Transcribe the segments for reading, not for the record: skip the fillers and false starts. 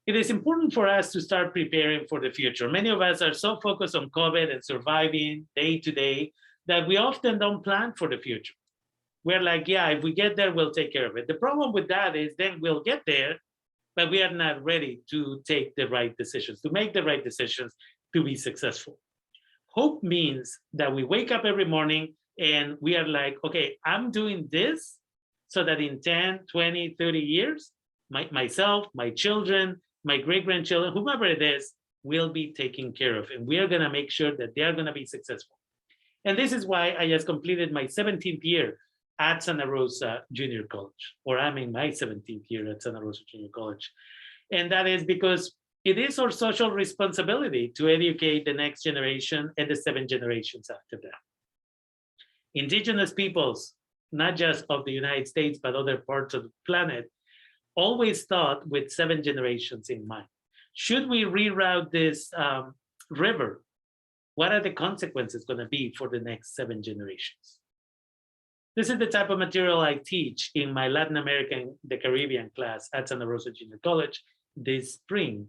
It is important for us to start preparing for the future. Many of us are so focused on COVID and surviving day to day that we often don't plan for the future. We're like, yeah, if we get there, we'll take care of it. The problem with that is then we'll get there, but we are not ready to take the right decisions, to make the right decisions to be successful. Hope means that we wake up every morning and we are like, okay, I'm doing this so that in 10, 20, 30 years, myself, my children, my great-grandchildren, whomever it is, will be taken care of. And we are gonna make sure that they are gonna be successful. And this is why I just completed my 17th year at Santa Rosa Junior College, or I'm in my 17th year at Santa Rosa Junior College. And that is because it is our social responsibility to educate the next generation and the 7 generations after that. Indigenous peoples, not just of the United States, but other parts of the planet, always thought with 7 generations in mind. Should we reroute this river? What are the consequences going to be for the next 7 generations? This is the type of material I teach in my Latin American, the Caribbean class at Santa Rosa Junior College this spring.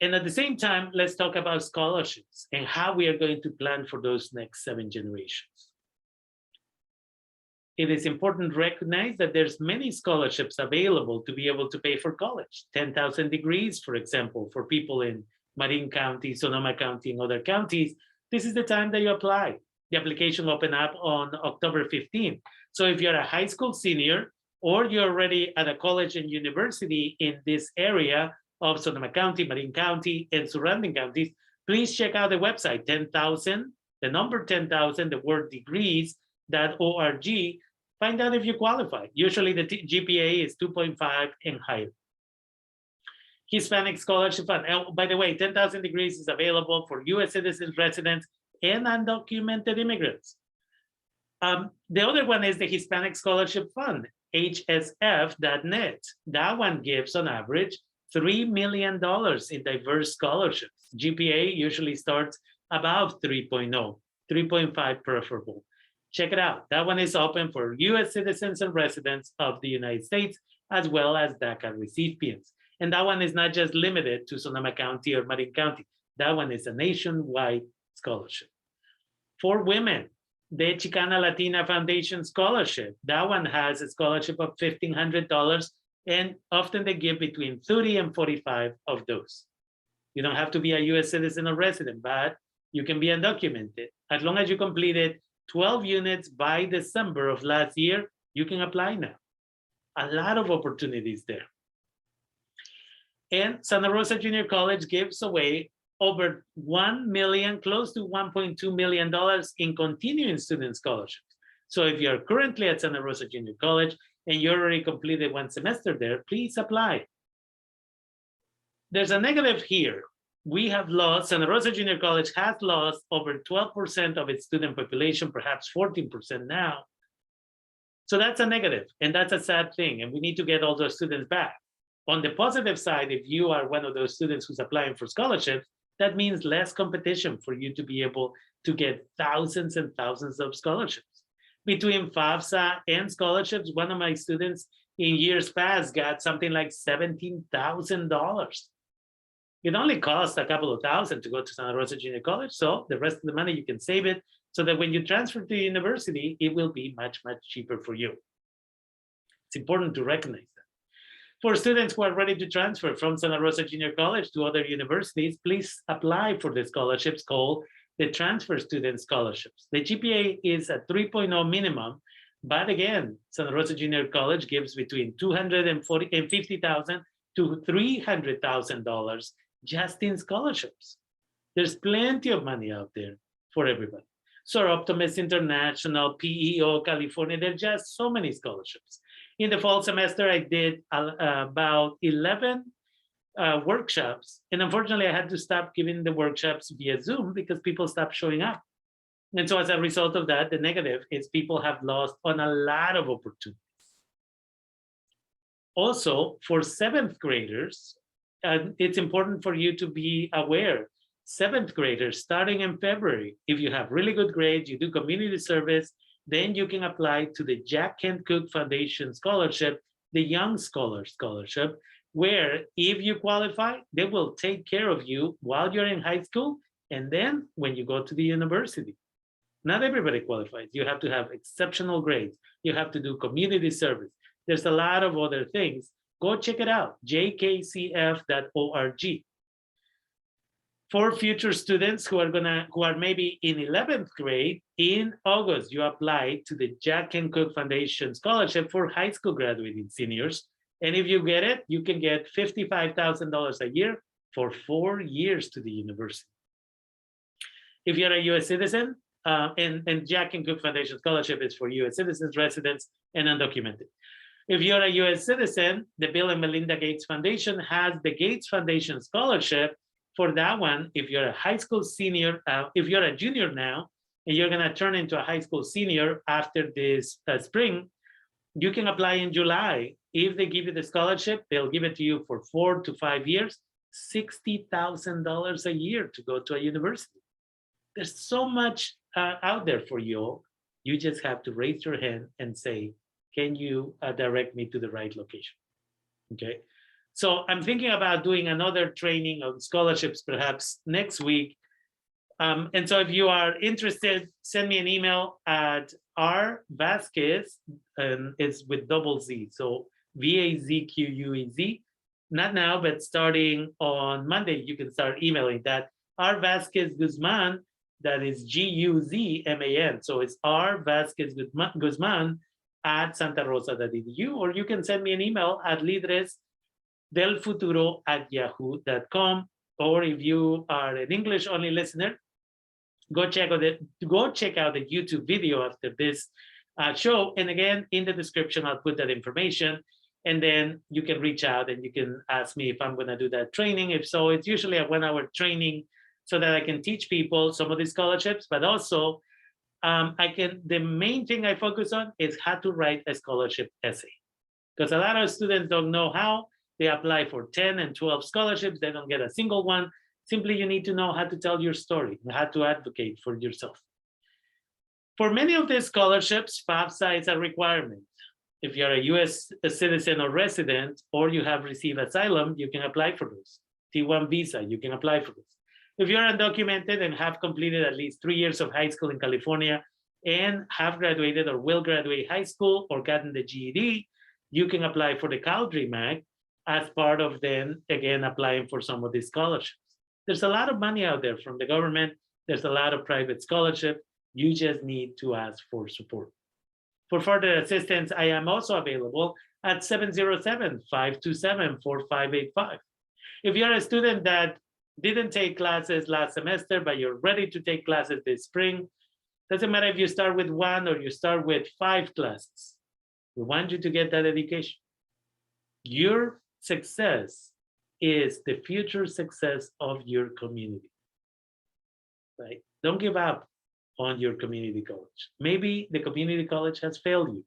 And at the same time, let's talk about scholarships and how we are going to plan for those next 7 generations. It is important to recognize that there's many scholarships available to be able to pay for college. 10,000 degrees, for example, for people in Marin County, Sonoma County, and other counties. This is the time that you apply. The application will open up on October 15th. So if you're a high school senior or you're already at a college and university in this area of Sonoma County, Marin County, and surrounding counties, please check out the website, 10,000, the number 10,000, the word degrees.org. Find out if you qualify. Usually the GPA is 2.5 and higher. Hispanic Scholarship Fund. By the way, 10,000 degrees is available for US citizens, residents, and undocumented immigrants. The other one is the Hispanic Scholarship Fund, hsf.net. That one gives on average $3 million in diverse scholarships. GPA usually starts above 3.0, 3.5 preferable. Check it out. That one is open for US citizens and residents of the United States, as well as DACA recipients. And that one is not just limited to Sonoma County or Marin County. That one is a nationwide scholarship. For women, the Chicana Latina Foundation Scholarship, that one has a scholarship of $1,500, and often they give between 30 and 45 of those. You don't have to be a US citizen or resident, but you can be undocumented. As long as you completed 12 units by December of last year, you can apply now. A lot of opportunities there. And Santa Rosa Junior College gives away over $1 million, close to $1.2 million in continuing student scholarships. So if you're currently at Santa Rosa Junior College and you already completed 1 semester there, please apply. There's a negative here. We have lost, Santa Rosa Junior College has lost over 12% of its student population, perhaps 14% now. So that's a negative, and that's a sad thing, and we need to get all those students back. On the positive side, if you are one of those students who's applying for scholarships, that means less competition for you to be able to get thousands and thousands of scholarships. Between FAFSA and scholarships, one of my students in years past got something like $17,000. It only costs a couple of thousand to go to Santa Rosa Junior College, so the rest of the money you can save it so that when you transfer to university, it will be much, much cheaper for you. It's important to recognize that. For students who are ready to transfer from Santa Rosa Junior College to other universities, please apply for the scholarships called the Transfer Student Scholarships. The GPA is a 3.0 minimum, but again, Santa Rosa Junior College gives between $250,000 to $300,000 just in scholarships. There's plenty of money out there for everybody. So Optimist International, PEO, California, there are just so many scholarships. In the fall semester, I did about 11 workshops. And unfortunately, I had to stop giving the workshops via Zoom because people stopped showing up. And so as a result of that, the negative is people have lost on a lot of opportunities. Also, for 7th graders, it's important for you to be aware. 7th graders, starting in February, if you have really good grades, you do community service, then you can apply to the Jack Kent Cook Foundation Scholarship, the Young Scholar Scholarship. where if you qualify, they will take care of you while you're in high school and then when you go to the university. Not everybody qualifies. You have to have exceptional grades. You have to do community service. There's a lot of other things. Go check it out, jkcf.org. For future students who are maybe in 11th grade, in August, you apply to the Jack and Cook Foundation Scholarship for high school graduating seniors. And if you get it, you can get $55,000 a year for 4 years to the university. If you're a US citizen, and Jack and Cook Foundation Scholarship is for US citizens, residents, and undocumented. If you're a US citizen, the Bill and Melinda Gates Foundation has the Gates Foundation Scholarship. For that one, if you're a high school senior, if you're a junior now, and you're gonna turn into a high school senior after this spring, you can apply in July. If they give you the scholarship, they'll give it to you for 4 to 5 years, $60,000 a year to go to a university. There's so much out there for you. You just have to raise your hand and say, can you direct me to the right location? Okay. So I'm thinking about doing another training on scholarships perhaps next week. And so if you are interested, send me an email at rvasquez, and it's with double Z. So VAZQUEZ, not now, but starting on Monday, you can start emailing that. rvasquez Guzman, that is GUZMAN. So it's rvasquez Guzman at santarosa.edu, or you can send me an email at lidresdelfuturo@yahoo.com. Or if you are an English only listener, go check out the YouTube video after this show. And again, in the description, I'll put that information. And then you can reach out and you can ask me if I'm going to do that training. If so, it's usually a 1-hour training so that I can teach people some of these scholarships, but also the main thing I focus on is how to write a scholarship essay. Because a lot of students don't know how. They apply for 10 and 12 scholarships. They don't get a single one. Simply, you need to know how to tell your story and how to advocate for yourself. For many of these scholarships, FAFSA is a requirement. If you're a US citizen or resident, or you have received asylum, you can apply for those. T1 visa, you can apply for those. If you're undocumented and have completed at least 3 years of high school in California and have graduated or will graduate high school or gotten the GED, you can apply for the Cal Dream Act as part of then, again, applying for some of these scholarships. There's a lot of money out there from the government. There's a lot of private scholarship. You just need to ask for support. For further assistance, I am also available at 707-527-4585. If you're a student that didn't take classes last semester, but you're ready to take classes this spring, doesn't matter if you start with 1 or you start with 5 classes. We want you to get that education. Your success is the future success of your community, right? Don't give up on your community college. Maybe the community college has failed you,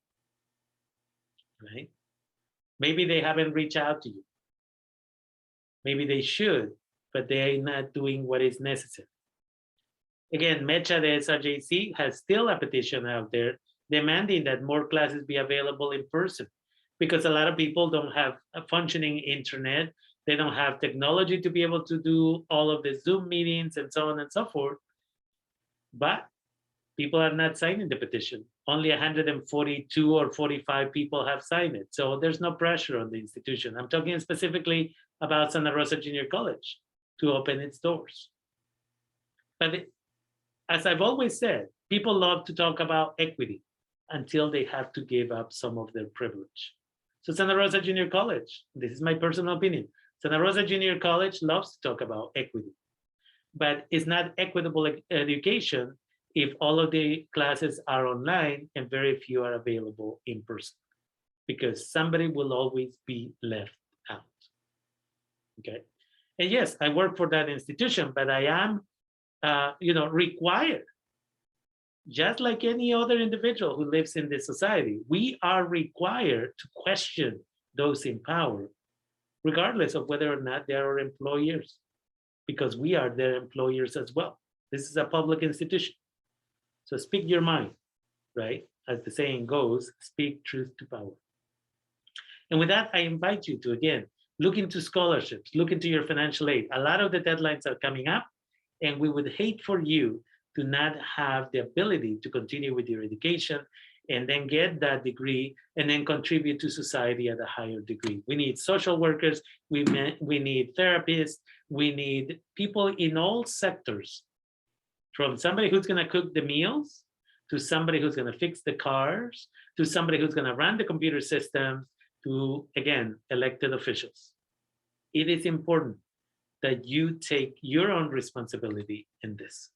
right? Maybe they haven't reached out to you. Maybe they should, but they are not doing what is necessary. Again, Mecha de SRJC has still a petition out there demanding that more classes be available in person, because a lot of people don't have a functioning internet. They don't have technology to be able to do all of the Zoom meetings and so on and so forth. But people are not signing the petition. Only 142 or 45 people have signed it. So there's no pressure on the institution. I'm talking specifically about Santa Rosa Junior College to open its doors. But as I've always said, people love to talk about equity until they have to give up some of their privilege. So Santa Rosa Junior College, this is my personal opinion, Santa Rosa Junior College loves to talk about equity, but it's not equitable education if all of the classes are online and very few are available in person, because somebody will always be left out, okay? And yes, I work for that institution, but I am, required, just like any other individual who lives in this society, we are required to question those in power, regardless of whether or not they are our employers, because we are their employers as well. This is a public institution. So speak your mind, right? As the saying goes, speak truth to power. And with that, I invite you to, again, Look into scholarships, look into your financial aid. A lot of the deadlines are coming up, and we would hate for you to not have the ability to continue with your education and then get that degree and then contribute to society at a higher degree. We need social workers, we need therapists, we need people in all sectors, from somebody who's gonna cook the meals, to somebody who's gonna fix the cars, to somebody who's gonna run the computer systems, to, again, elected officials. It is important that you take your own responsibility in this.